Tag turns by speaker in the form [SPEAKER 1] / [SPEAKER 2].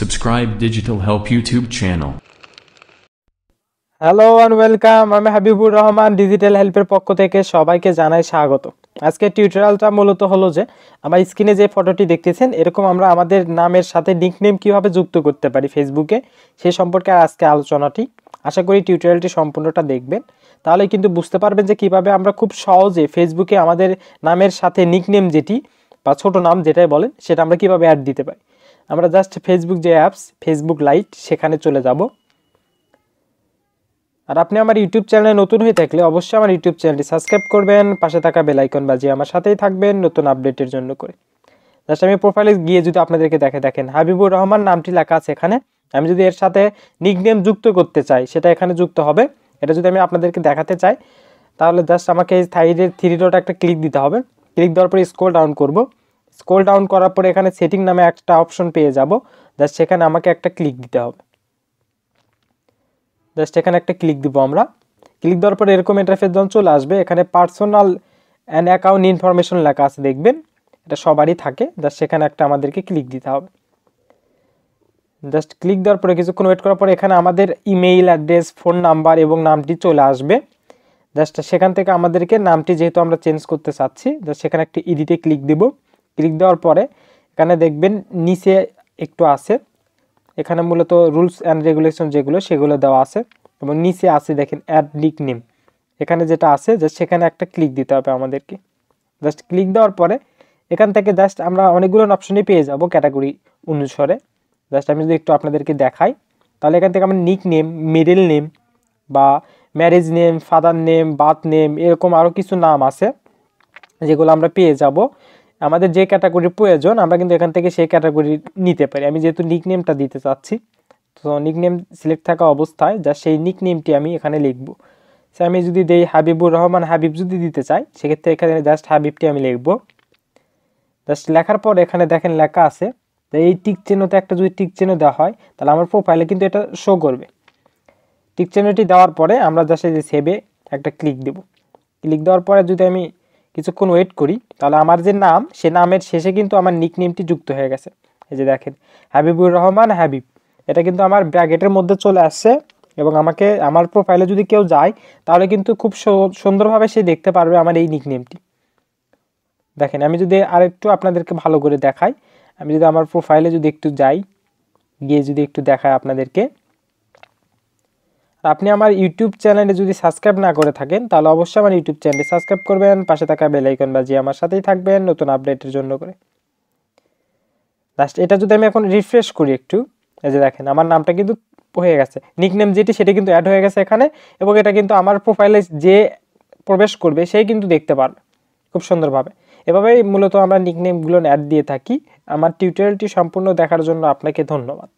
[SPEAKER 1] Subscribe Digital Help YouTube channel.
[SPEAKER 2] Hello and welcome. আমি Habibur Rahman digital হেল্পের পক্ষ থেকে সবাইকে জানাই স্বাগত। আজকে টিউটোরিয়ালটা মূলত হলো যে আমার স্ক্রিনে যে ফটোটি দেখতেছেন এরকম আমরা আমাদের নামের সাথে নিকনেম কিভাবে যুক্ত করতে পারি ফেসবুকে সেই সম্পর্কে আজকে আলোচনাটি। আশা করি টিউটোরিয়ালটি সম্পূর্ণটা দেখবেন, তাহলে কিন্তু বুঝতে পারবেন যে কিভাবে আমরা খুব সহজে ফেসবুকে আমাদের নামের সাথে নিকনেম যেটি বা ছোট নাম যেটাই বলেন সেটা আমরা কিভাবে অ্যাড দিতে পারি। আমরা জাস্ট ফেসবুক যে অ্যাপস ফেসবুক লাইট সেখানে চলে যাব। আর আপনি আমার ইউটিউব চ্যানেলে নতুন হয়ে থাকলে অবশ্যই আমার ইউটিউব চ্যানেলটি সাবস্ক্রাইব করবেন, পাশে থাকা বেল আইকন বাজিয়ে আমার সাথেই থাকবেন নতুন আপডেটের জন্য করে। জাস্ট আমি প্রোফাইলে গিয়ে যদি আপনাদেরকে দেখেন হাবিবুর রহমান নামটি লেখা আছে এখানে। আমি যদি এর সাথে নিকনেম যুক্ত করতে চাই সেটা এখানে যুক্ত হবে। এটা যদি আমি আপনাদেরকে দেখাতে চাই তাহলে জাস্ট আমাকে এই সাইডের থ্রি ডট একটা ক্লিক দিতে হবে। ক্লিক দেওয়ার পরে স্ক্রল ডাউন করব। স্ক্রল ডাউন করার পরে এখানে সেটিং নামে একটা অপশন পেয়ে যাব। জাস্ট সেখানে আমাকে একটা ক্লিক দিতে হবে। জাস্ট এখানে একটা ক্লিক দিব আমরা। ক্লিক দেওয়ার পরে এরকম ইন্টারফেস যখন চলে আসবে এখানে পার্সোনাল অ্যান্ড অ্যাকাউন্ট ইনফরমেশন লেখা আছে দেখবেন, এটা সবারই থাকে। জাস্ট সেখানে একটা আমাদেরকে ক্লিক দিতে হবে। জাস্ট ক্লিক দেওয়ার পরে কিছুক্ষণ ওয়েট করার পরে এখানে আমাদের ইমেইল অ্যাড্রেস, ফোন নাম্বার এবং নামটি চলে আসবে। জাস্ট সেখান থেকে আমাদেরকে নামটি যেহেতু আমরা চেঞ্জ করতে চাচ্ছি জাস্ট সেখানে একটা এডিটে ক্লিক দেব। ক্লিক দেওয়ার পরে এখানে দেখবেন নিচে একটু আছে, এখানে মূলত রুলস অ্যান্ড রেগুলেশন যেগুলো সেগুলো দেওয়া আছে এবং নিচে আছে দেখেন অ্যাড নিকনেম, এখানে যেটা আছে জাস্ট সেখানে একটা ক্লিক দিতে হবে আমাদেরকে। জাস্ট ক্লিক দেওয়ার পরে এখান থেকে জাস্ট আমরা অনেকগুলো অপশনই পেয়ে যাব ক্যাটাগরি অনুসারে। জাস্ট আমি যদি একটু আপনাদেরকে দেখাই তাহলে এখান থেকে আমরা নিকনেম, মিডল নেম বা marriage name, father name, birth name এরকম আরও কিছু নাম আছে যেগুলো আমরা পেয়ে যাব। আমাদের যে ক্যাটাগরি প্রয়োজন আমরা কিন্তু এখান থেকে সেই ক্যাটাগরি নিতে পারি। আমি যেহেতু নিকনেমটা দিতে চাচ্ছি তো নিকনেম সিলেক্ট থাকা অবস্থায় জাস্ট সেই নিকনেমটি আমি এখানে লিখব। সে আমি যদি দেই হাবিবুর রহমান হাবিব যদি দিতে চাই সেক্ষেত্রে এখানে জাস্ট হাবিবটি আমি লিখব। জাস্ট লেখার পর এখানে দেখেন লেখা আছে, তো এই টিক চিহ্নতে একটা যদি টিক চিহ্ন দেওয়া হয় তাহলে আমার প্রোফাইলে কিন্তু এটা শো করবে। টিক চিহ্নটি দেওয়ার পরে আমরা জাস্ট এই যে সেভে একটা ক্লিক দেব। ক্লিক দেওয়ার পরে যদি আমি কিছুক্ষণ ওয়েট করি তাহলে আমার যে নাম সে নামের শেষে কিন্তু আমার নিকনেমটি যুক্ত হয়ে গেছে। এই যে দেখেন হাবিবুর রহমান হাবিব, এটা কিন্তু আমার ব্র্যাকেটের মধ্যে চলে আসছে এবং আমাকে আমার প্রোফাইলে যদি কেউ যায় তাহলে কিন্তু খুব সুন্দরভাবে সে দেখতে পারবে আমার এই নিকনেমটি। দেখেন আমি যদি আরেকটু আপনাদেরকে ভালো করে দেখাই, আমি যদি আমার প্রোফাইলে যদি একটু যাই, গিয়ে যদি একটু দেখাই আপনাদেরকে, আপনি আমার ইউটিউব চ্যানেলে যদি সাবস্ক্রাইব না করে থাকেন তাহলে অবশ্যই আমার ইউটিউব চ্যানেলটি সাবস্ক্রাইব করবেন, পাশে থাকা বেল আইকন বাজিয়ে আমার সাথেই থাকবেন নতুন আপডেটের জন্য করে। জাস্ট এটা যদি আমি এখন রিফ্রেশ করি একটু, এই যে দেখেন আমার নামটা কিন্তু হয়ে গেছে, নিকনেম যেটি সেটা কিন্তু অ্যাড হয়ে গেছে এখানে এবং এটা কিন্তু আমার প্রোফাইলে যে প্রবেশ করবে সেই কিন্তু দেখতে পারবে খুব সুন্দরভাবে। এভাবেই মূলত আমরা নিকনেমগুলো অ্যাড দিয়ে থাকি। আমার টিউটোরিয়ালটি সম্পূর্ণ দেখার জন্য আপনাকে ধন্যবাদ।